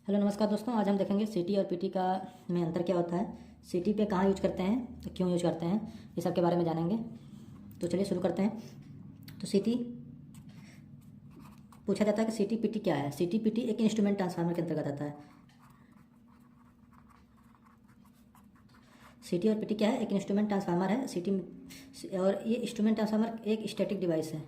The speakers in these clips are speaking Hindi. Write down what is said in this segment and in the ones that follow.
हेलो नमस्कार दोस्तों, आज हम देखेंगे सीटी और पीटी का में अंतर क्या होता है। सीटी पे कहाँ यूज करते हैं, तो क्यों यूज करते हैं, ये सब के बारे में जानेंगे। तो चलिए शुरू करते हैं। तो सीटी पूछा जाता है कि सीटी पीटी क्या है। सीटी पीटी एक इंस्ट्रूमेंट ट्रांसफार्मर के अंतर्गत आता है। सीटी और पीटी क्या है, एक इंस्ट्रूमेंट ट्रांसफार्मर है सीटी। और ये इंस्ट्रूमेंट ट्रांसफार्मर एक स्टैटिक डिवाइस है।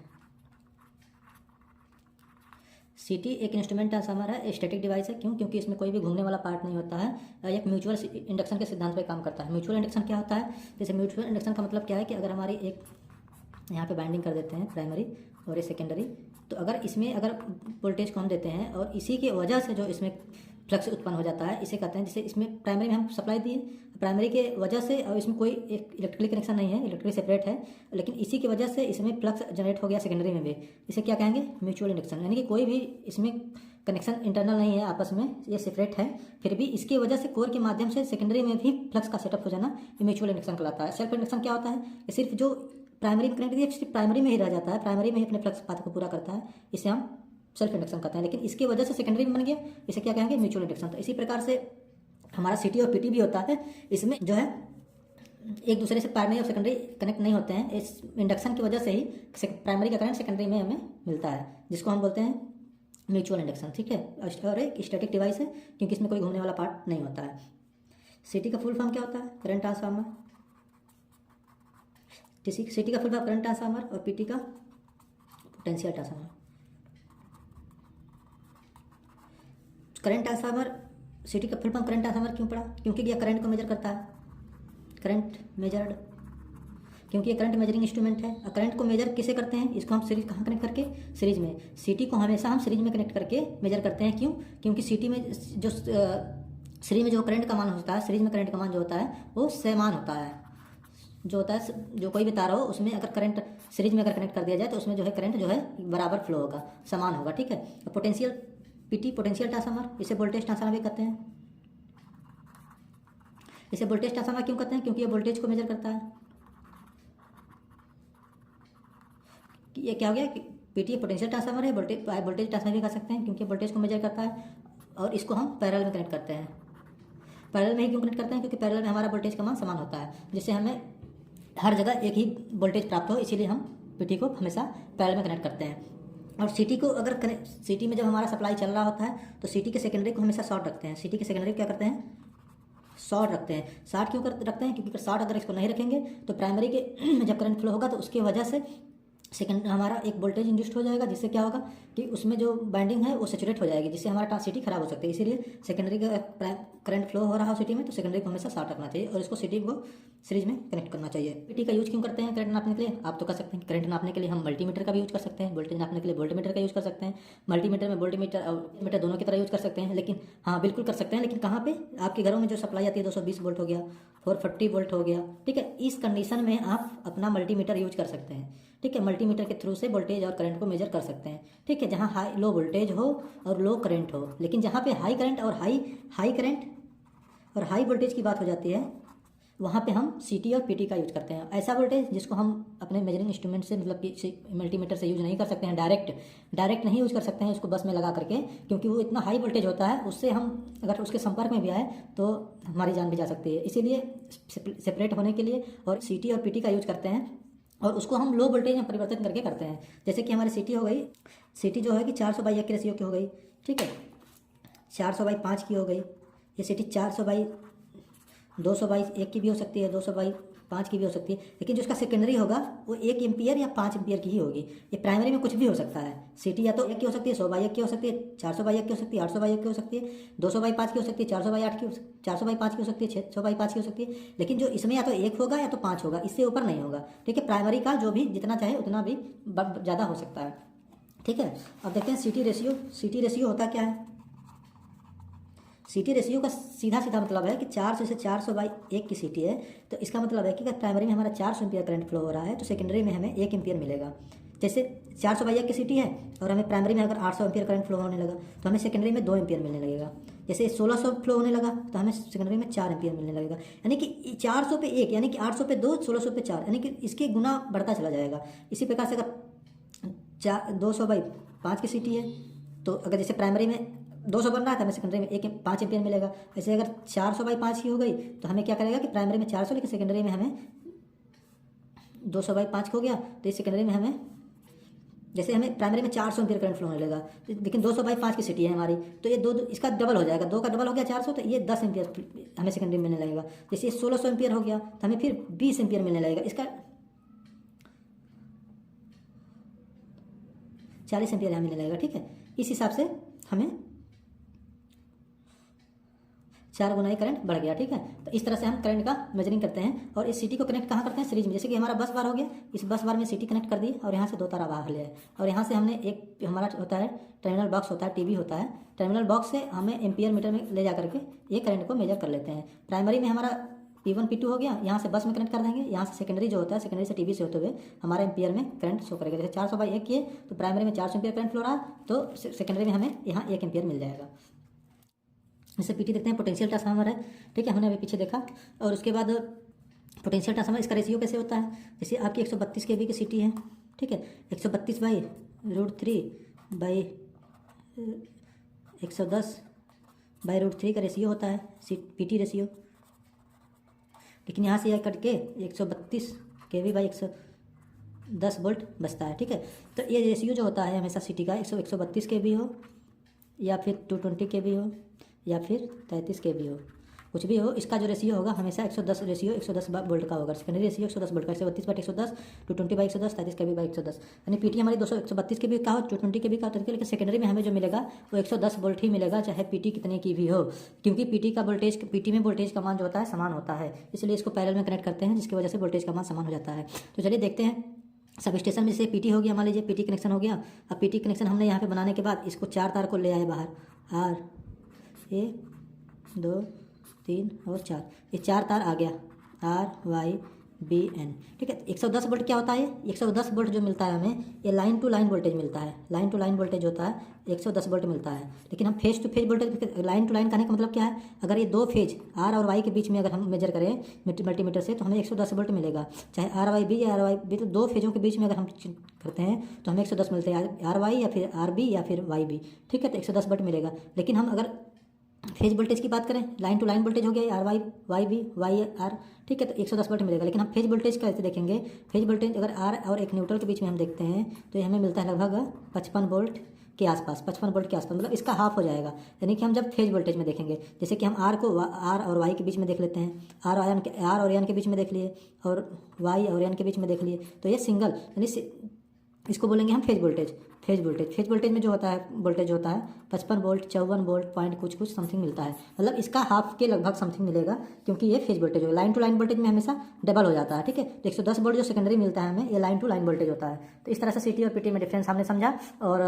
सीटी एक इंस्ट्रूमेंट ट्रांसफार्मर है, स्टैटिक डिवाइस है। क्यों? क्योंकि इसमें कोई भी घूमने वाला पार्ट नहीं होता है। एक म्यूचुअल इंडक्शन के सिद्धांत पे काम करता है। म्यूचुअल इंडक्शन क्या होता है? जैसे म्यूचुअल इंडक्शन का मतलब क्या है कि अगर हमारी एक यहाँ पे बाइंडिंग कर देते हैं प्राइमरी और ये सेकेंडरी, तो अगर इसमें अगर वोल्टेज को हम देते हैं और इसी की वजह से जो इसमें फ्लक्स उत्पन्न हो जाता है, इसे कहते हैं। जैसे इसमें प्राइमरी में हम सप्लाई दिए, प्राइमरी के वजह से, और इसमें कोई एक इलेक्ट्रिकली कनेक्शन नहीं है, इलेक्ट्रिक सेपरेट है, लेकिन इसी की वजह से इसमें फ्लक्स जनरेट हो गया सेकेंडरी में भी। इसे क्या कहेंगे? Mutual induction. यानी कि कोई भी इसमें कनेक्शन इंटरनल नहीं है आपस में, ये सेपरेट है, फिर भी इसकी वजह से कोर के माध्यम से सेकेंडरी में भी फ्लक्स का सेटअप हो जाना, ये म्यूचुअल इंडक्शन कहलाता है। सेल्फ इंडक्शन क्या होता है? कि सिर्फ जो प्राइमरी में कनेक्ट दिया सिर्फ प्राइमरी में ही रह जाता है, प्राइमरी में ही अपने फ्लक्स पाथ को पूरा करता है, इसे हम सेल्फ इंडक्शन कहते हैं। लेकिन इसकी वजह से सेकेंडरी में बन गया, इसे क्या कहेंगे? Mutual induction. तो इसी प्रकार से हमारा सीटी और पीटी भी होता है। इसमें जो है एक दूसरे से प्राइमरी और सेकेंडरी कनेक्ट नहीं होते हैं। इस इंडक्शन की वजह से ही प्राइमरी का करंट सेकेंडरी में हमें मिलता है, जिसको हम बोलते हैं म्यूचुअल इंडक्शन। ठीक है। और एक स्टैटिक डिवाइस है, क्योंकि इसमें कोई घूमने वाला पार्ट नहीं होता है। सीटी का फुल फॉर्म क्या होता है? Current transformer. सीटी का फुल फॉर्म करंट ट्रांसफार्मर और पीटी का पोटेंशियल ट्रांसफार्मर। करंट ट्रांसफार्मर, सीटी का फुल फॉर्म करंट ट्रांसफार्मर क्यों पड़ा? क्योंकि यह करंट को मेजर करता है, करंट मेजर्ड, क्योंकि ये करंट मेजरिंग इंस्ट्रूमेंट है। और करंट को मेजर किसे करते हैं? इसको हम सीरीज कहाँ कनेक्ट करके? सीरीज में। सीटी को हमेशा हम सीरीज में कनेक्ट करके मेजर करते हैं। क्यों? क्योंकि सीटी में जो सीरीज में जो करंट का मान होता है, सीरीज में करंट का मान जो होता है वो समान होता है। जो होता है, जो कोई भी तार हो उसमें अगर करंट सीरीज में अगर कनेक्ट कर दिया जाए तो उसमें जो है करंट जो है बराबर फ्लो होगा, समान होगा। ठीक है। पोटेंशियल पीटी पोटेंशियल ट्रांसफार्मर, इसे वोल्टेज ट्रांसफार्मर भी कहते हैं। इसे वोल्टेज ट्रांसफार्मर क्यों कहते हैं? क्योंकि ये वोल्टेज को मेजर करता है। ये क्या हो गया कि पीटी पोटेंशियल ट्रांसफार्मर है, वोल्टेज ट्रांसफार्मर भी कह सकते हैं, क्योंकि वोल्टेज को मेजर करता है। और इसको हम पैरेलल में कनेक्ट करते हैं। पैरेलल में ही क्यों कनेक्ट करते हैं? क्योंकि पैरेलल में हमारा वोल्टेज का मान समान होता है, जिससे हमें हर जगह एक ही वोल्टेज प्राप्त हो, इसीलिए हम पीटी को हमेशा पैरेलल में कनेक्ट करते हैं। और सीटी को अगर सीटी में जब हमारा सप्लाई चल रहा होता है तो सीटी के सेकेंडरी को हमेशा शॉर्ट रखते हैं। सीटी के सेकेंडरी क्या करते हैं? शॉर्ट रखते हैं। शॉर्ट क्यों रखते हैं? क्योंकि शॉर्ट अगर इसको नहीं रखेंगे तो प्राइमरी के जब करंट फ्लो होगा तो उसकी वजह से सेकेंड हमारा एक वोल्टेज इंड्यूस्ड हो जाएगा, जिससे क्या होगा कि उसमें जो बाइंडिंग है वो सेचुरेट हो जाएगी, जिससे हमारा सीटी खराब हो सकती है। इसीलिए सेकेंडरी का करंट फ्लो हो रहा हो सिटी में तो सेकेंडरी को हमेशा शॉर्ट रखना चाहिए और इसको सिटी को सीरीज में कनेक्ट करना चाहिए। पीटी का यूज क्यों करते हैं करंट नापने के लिए? आप तो कर सकते हैं। करंट नापने के लिए हम मल्टीमीटर का भी यूज कर सकते हैं, वोल्टेज नापने के लिए वोल्टमीटर का यूज कर सकते हैं। मल्टीमीटर में वोल्टमीटर और मीटर दोनों की तरह यूज कर सकते हैं। लेकिन हाँ, बिल्कुल कर सकते हैं, लेकिन कहाँ पे? आपके घरों में जो सप्लाई आती है 220 वोल्ट हो गया, 440 वोल्ट हो गया। ठीक है। इस कंडीशन में आप अपना मल्टीमीटर यूज कर सकते हैं। ठीक है। मल्टीमीटर के थ्रू से वोल्टेज और करंट को मेजर कर सकते हैं। ठीक है। जहाँ हाई लो वोल्टेज हो और लो करंट हो, लेकिन जहाँ पे हाई करंट और हाई करंट और हाई वोल्टेज की बात हो जाती है, वहाँ पे हम सीटी और पीटी का यूज करते हैं। ऐसा वोल्टेज जिसको हम अपने मेजरिंग इंस्ट्रूमेंट से, मतलब कि मल्टीमीटर से यूज नहीं कर सकते हैं, डायरेक्ट नहीं यूज कर सकते हैं उसको बस में लगा करके, क्योंकि वो इतना हाई वोल्टेज होता है, उससे हम अगर उसके संपर्क में भी आए तो हमारी जान भी जा सकती है। इसीलिए सेपरेट होने के लिए और सीटी और पीटी का यूज करते हैं, और उसको हम लो वोल्टेज में परिवर्तित करके करते हैं। जैसे कि हमारी सीटी हो गई, सीटी जो है कि 400/1 के रेशियो की हो गई। ठीक है। 400/5 की हो गई। ये सीटी 400/200/1 की भी हो सकती है, 200/5 की भी हो सकती है। लेकिन जो उसका सेकेंडरी होगा वो 1 एम्पियर या 5 एम्पियर की ही होगी। ये प्राइमरी में कुछ भी हो सकता है। सीटी या तो 1 की हो सकती है, 100/1 की हो सकती है, 400/1 की हो सकती है, 800/1 की हो सकती है, 200/5 की हो सकती है, 400/8 की 400/5 की हो सकती है, 600/5 की हो सकती है। लेकिन जो इसमें या तो 1 होगा या तो 5 होगा, इससे ऊपर नहीं होगा। ठीक है। प्राइमरी का जो भी जितना चाहे उतना भी ज़्यादा हो सकता है। ठीक है। अब देखते हैं सीटी रेशियो। सीटी रेशियो होता क्या है? सीटी रेशियो का सीधा मतलब है कि 400 से 400/1 की सीटी है, तो इसका मतलब है कि अगर प्राइमरी में हमारा 400 एम्पियर करंट फ्लो हो रहा है तो सेकेंडरी में हमें 1 एम्पियर मिलेगा। जैसे 400/1 की सीटी है और हमें प्राइमरी में अगर 800 एम्पियर करंट फ्लो होने लगा तो हमें सेकेंडरी में 2 एम्पियर मिलने लगेगा। जैसे 1600 फ्लो होने लगा तो हमें सेकेंडरी में 4 एम्पियर मिलने लगेगा। यानी कि 400 पे 1, यानी कि 800 पे 2, 1600 पे 4, यानी कि इसके गुना बढ़ता चला जाएगा। इसी प्रकार से अगर 200/5 की सीटी है तो अगर जैसे प्राइमरी में 200 बन रहा है तो हमें सेकेंडरी में 5 एम्पियर मिलेगा। ऐसे अगर 400/5 की हो गई तो हमें क्या करेगा कि प्राइमरी में 400 लेकिन सेकेंडरी में हमें 200/5 हो गया, तो इस सेकेंडरी में हमें जैसे हमें प्राइमरी में 400 एम्पियर करंट फ्लो होने लगा, लेकिन 200/5 की सिटी है हमारी, तो ये दो इसका डबल हो जाएगा, 2 का डबल हो गया 400, तो ये 10 एम्पियर हमें सेकेंडरी में मिलने लगेगा। जैसे ये 1600 एम्पियर हो गया तो हमें फिर 20 एम्पियर मिलने लगेगा, इसका 40 एम्पियर यहाँ मिलने लगेगा। ठीक है, इस हिसाब से हमें 4 गुना करंट बढ़ गया। ठीक है, तो इस तरह से हम करंट का मेजरिंग करते हैं। और इस सिटी को कनेक्ट कहाँ करते हैं? सीरीज में। जैसे कि हमारा बस बार हो गया, इस बस बार में सिटी कनेक्ट कर दी और यहाँ से 2 तार बाहर ले आए, और यहाँ से हमने एक हमारा होता है टर्मिनल बॉक्स होता है, टीवी होता है, टर्मिनल बॉक्स से हमें एम्पियर मीटर में ले जा करके ये करंट को मेजर कर लेते हैं। प्राइमरी में हमारा P1 P2 हो गया, यहाँ से बस में कनेक्ट कर देंगे, यहाँ से सेकेंडरी जो होता है, सेकेंडरी से टीवी से होते हुए हमारे एम्पियर में करंट शो करेगा। जैसे 400/1 किए तो प्राइमरी में 400 एम्पियर करंट फ्लो रहा, तो सेकेंडरी में हमें यहाँ 1 एम्पियर मिल जाएगा। जैसे पीटी देखते हैं, पोटेंशियल ट्रांसफार्मर है। ठीक है, हमने अभी पीछे देखा। और उसके बाद पोटेंशियल ट्रांसफार्मर, इसका रेशियो कैसे होता है? जैसे आपकी 132 kV की सिटी है। ठीक है, 132/√3/110/√3 का रेशियो होता है पीटी रेशियो। लेकिन यहाँ से यह कट के 132 kV/110 वोल्ट बचता है। ठीक है, तो ये रेशियो जो होता है हमेशा सिटी का 132 kV हो या फिर 220 kV हो या फिर 33 kV हो, कुछ भी हो, इसका जो रेशियो होगा हमेशा 110 रेशियो 110 वोल्ट का होगा। सेकेंडरी रेशियो 110 वोल्ट का, 132/110, 220/110, 33 kV/110। यानी पीटी हमारी 132 kV का हो, 220 kV का हो, लेकिन सेकेंडरी में हमें जो मिलेगा वो 110 वोल्ट ही मिलेगा, चाहे पीटी कितने की भी हो, क्योंकि पीटी का वोल्टेज, पीटी में वोल्टेज का मान जो होता है समान होता है, इसलिए इसको पैरेलल में कनेक्ट करते हैं, जिसकी वजह से वोल्टेज का मान समान हो जाता है। तो चलिए देखते हैं। सब स्टेशन में जैसे पीटी हो गया, मान लीजिए पीटी कनेक्शन हो गया। अब पीटी कनेक्शन हमने यहाँ पे बनाने के बाद इसको 4 तार को ले आए बाहर, R 1 2 3 और 4, ये 4 तार आ गया, RYBN। ठीक है, 110 वोल्ट क्या होता है? 110 वोल्ट जो मिलता है हमें, ये लाइन टू लाइन वोल्टेज मिलता है। लाइन टू लाइन वोल्टेज होता है 110 वोल्ट मिलता है। लेकिन हम phase to phase voltage, line to line कहने का मतलब क्या है? अगर ये 2 फेज R और Y के बीच में अगर हम मेजर करें मल्टीमीटर से, तो हमें 110 वोल्ट मिलेगा। चाहे RYB या RYB, तो 2 फेजों के बीच में अगर हम करते हैं तो हमें 110 मिलते हैं, RY या फिर RB या फिर YB। ठीक है, तो 110 वोल्ट मिलेगा। लेकिन हम अगर फेज वोल्टेज की बात करें, लाइन टू लाइन वोल्टेज हो गया RY YB YR, ठीक है, तो 110 वोल्ट मिलेगा। लेकिन हम फेज वोल्टेज कैसे देखेंगे? फेज वोल्टेज अगर R और एक न्यूट्रल के बीच में हम देखते हैं तो ये हमें मिलता है लगभग 55 वोल्ट के आसपास, 55 वोल्ट के आसपास, मतलब इसका हाफ हो जाएगा। यानी कि हम जब फेज वोल्टेज में देखेंगे, जैसे कि हम R को R और Y के बीच में देख लेते हैं, R और N के बीच में देख लिए और Y और N के बीच में देख लिए, तो ये सिंगल, यानी इसको बोलेंगे हम फेज वोल्टेज। फेज वोल्टेज में जो होता है वोल्टेज होता है 55 वोल्ट, 54 वोल्ट पॉइंट कुछ समथिंग मिलता है, मतलब इसका हाफ के लगभग समथिंग मिलेगा, क्योंकि ये फेज वोल्टेज है। लाइन टू लाइन वोल्टेज में हमेशा डबल हो जाता है। ठीक है, तो 110 वोल्ट जो सेकेंडरी मिलता है हमें, ये लाइन टू लाइन वोल्टेज होता है। तो इस तरह से सिटी और पीटी में डिफरेंस हमने समझा। और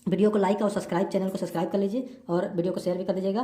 वीडियो को लाइक और सब्सक्राइब, चैनल को सब्सक्राइब कर लीजिए और वीडियो को शेयर भी कर दीजिएगा।